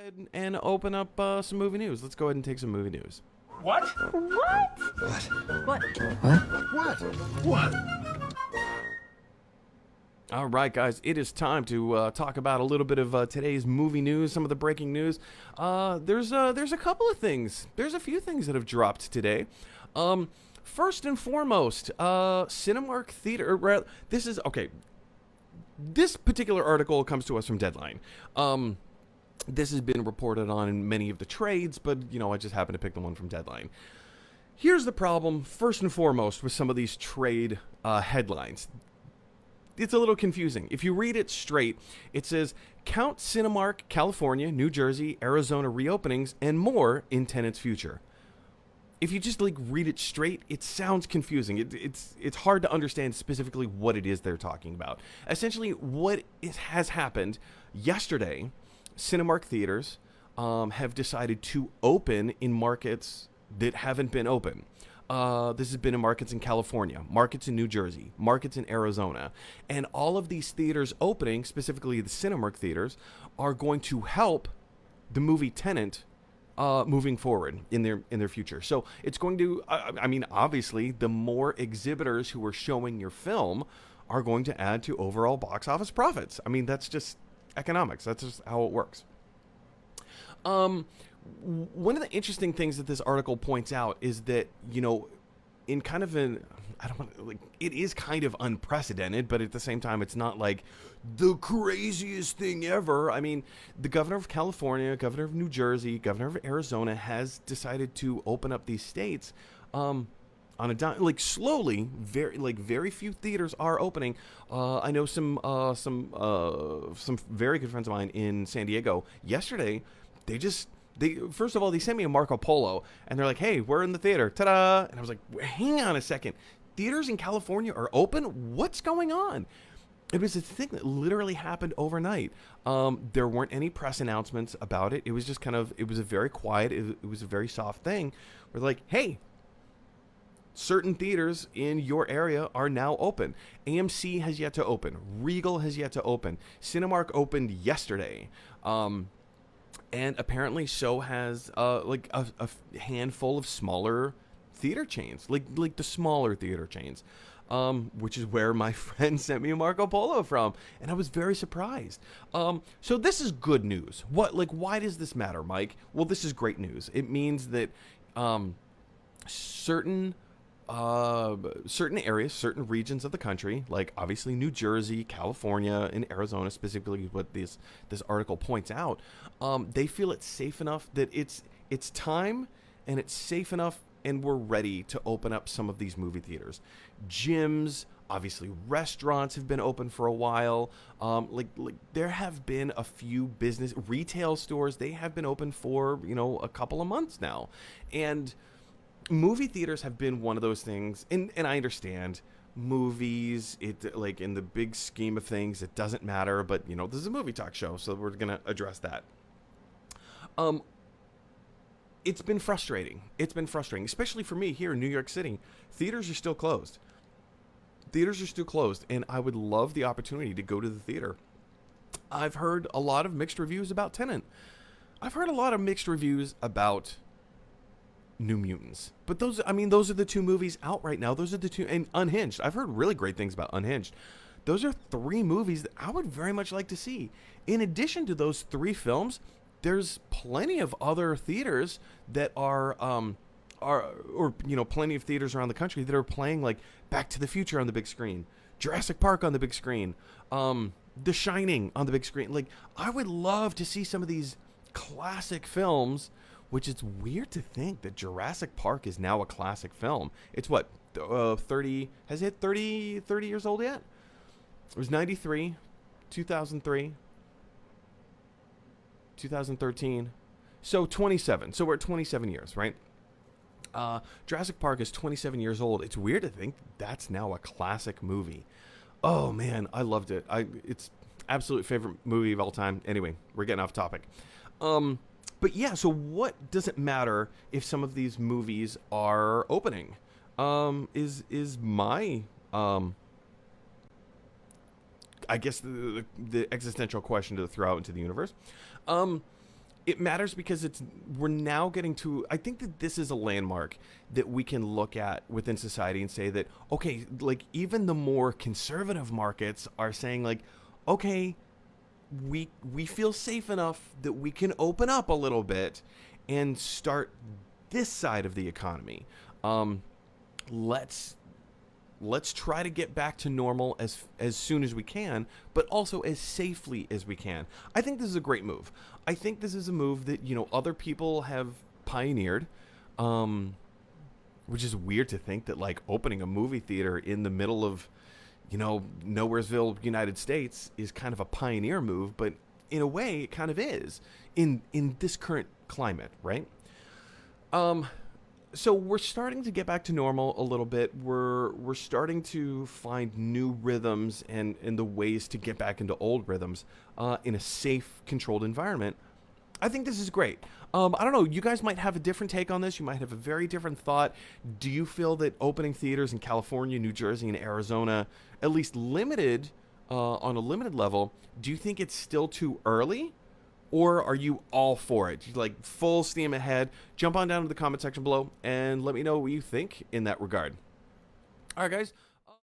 ahead and open up some movie news. Let's go ahead and take some movie news. What? What? What? What? All right, guys, it is time to talk about a little bit of today's movie news, some of the breaking news. There's a couple of things. There's a few things that have dropped today. First and foremost, Cinemark Theater. This is okay. This particular article comes to us from Deadline. This has been reported on in many of the trades, but I just happen to pick the one from Deadline. Here's the problem, first and foremost, with some of these trade headlines. It's a little confusing. If you read it straight, it says, count Cinemark, California, New Jersey, Arizona reopenings, and more in Tenet's future. If you just read it straight, it sounds confusing. It's hard to understand specifically what it is they're talking about. Essentially, what has happened yesterday, Cinemark theaters have decided to open in markets that haven't been open. This has been in markets in California, markets in New Jersey, markets in Arizona. And all of these theaters opening, specifically the Cinemark theaters, are going to help the movie Tenet moving forward in their future. So it's going to, obviously, the more exhibitors who are showing your film are going to add to overall box office profits. I mean, that's just economics. That's just how it works. One of the interesting things that this article points out is that, in kind of an, it is kind of unprecedented, but at the same time, it's not like the craziest thing ever. I mean, the governor of California, governor of New Jersey, governor of Arizona has decided to open up these states, on a dime, slowly. Very few theaters are opening. I know some very good friends of mine in San Diego. Yesterday, first of all, they sent me a Marco Polo, and they're like, "Hey, we're in the theater, ta-da!" And I was like, "Hang on a second, theaters in California are open? What's going on?" It was a thing that literally happened overnight. There weren't any press announcements about it. It was just it was a very quiet, it was a very soft thing. We're like, "Hey, certain theaters in your area are now open. AMC has yet to open. Regal has yet to open. Cinemark opened yesterday." And apparently so has a handful of smaller theater chains, like the smaller theater chains, which is where my friend sent me a Marco Polo from, and I was very surprised. So this is good news. Why does this matter, Mike? Well, this is great news. It means that certain areas, certain regions of the country, like obviously New Jersey, California, and Arizona, specifically what this article points out, they feel it's safe enough that it's time and it's safe enough, and we're ready to open up some of these movie theaters. Gyms, obviously restaurants have been open for a while. There have been a few retail stores, they have been open for, a couple of months now. And movie theaters have been one of those things, and I understand movies, in the big scheme of things, it doesn't matter, but this is a movie talk show, so we're gonna address that. It's been frustrating, especially for me here in New York City. Theaters are still closed, and I would love the opportunity to go to the theater. I've heard a lot of mixed reviews about Tenet. I've heard a lot of mixed reviews about New Mutants, but those are the two movies out right now. Those are the two, and Unhinged. I've heard really great things about Unhinged. Those are three movies that I would very much like to see. In addition to those three films, there's plenty of other theaters that are plenty of theaters around the country that are playing Back to the Future on the big screen, Jurassic Park on the big screen, The Shining on the big screen. I would love to see some of these classic films. Which it's weird to think that Jurassic Park is now a classic film. It's 30, has it hit 30 years old yet? It was 93, 2003, 2013. So 27. So we're at 27 years, right? Jurassic Park is 27 years old. It's weird to think that's now a classic movie. Oh man, I loved it. It's absolute favorite movie of all time. Anyway, we're getting off topic. But yeah, so what does it matter if some of these movies are opening? Is my I guess the existential question to throw out into the universe. it matters because we're now getting to, I think that this is a landmark that we can look at within society and say that, okay, like even the more conservative markets are saying like, okay, we feel safe enough that we can open up a little bit and start this side of the economy. Let's try to get back to normal as soon as we can, but also as safely as we can. I think this is a great move. I think this is a move that, you know, other people have pioneered, which is weird to think that like opening a movie theater in the middle of, you know, Nowheresville, United States is kind of a pioneer move, but in a way it kind of is in this current climate, right? So we're starting to get back to normal a little bit. We're starting to find new rhythms and the ways to get back into old rhythms in a safe, controlled environment. I think this is great. I don't know. You guys might have a different take on this. You might have a very different thought. Do you feel that opening theaters in California, New Jersey, and Arizona, at least limited on a limited level, do you think it's still too early? Or are you all for it? Like full steam ahead? Jump on down to the comment section below and let me know what you think in that regard. All right, guys.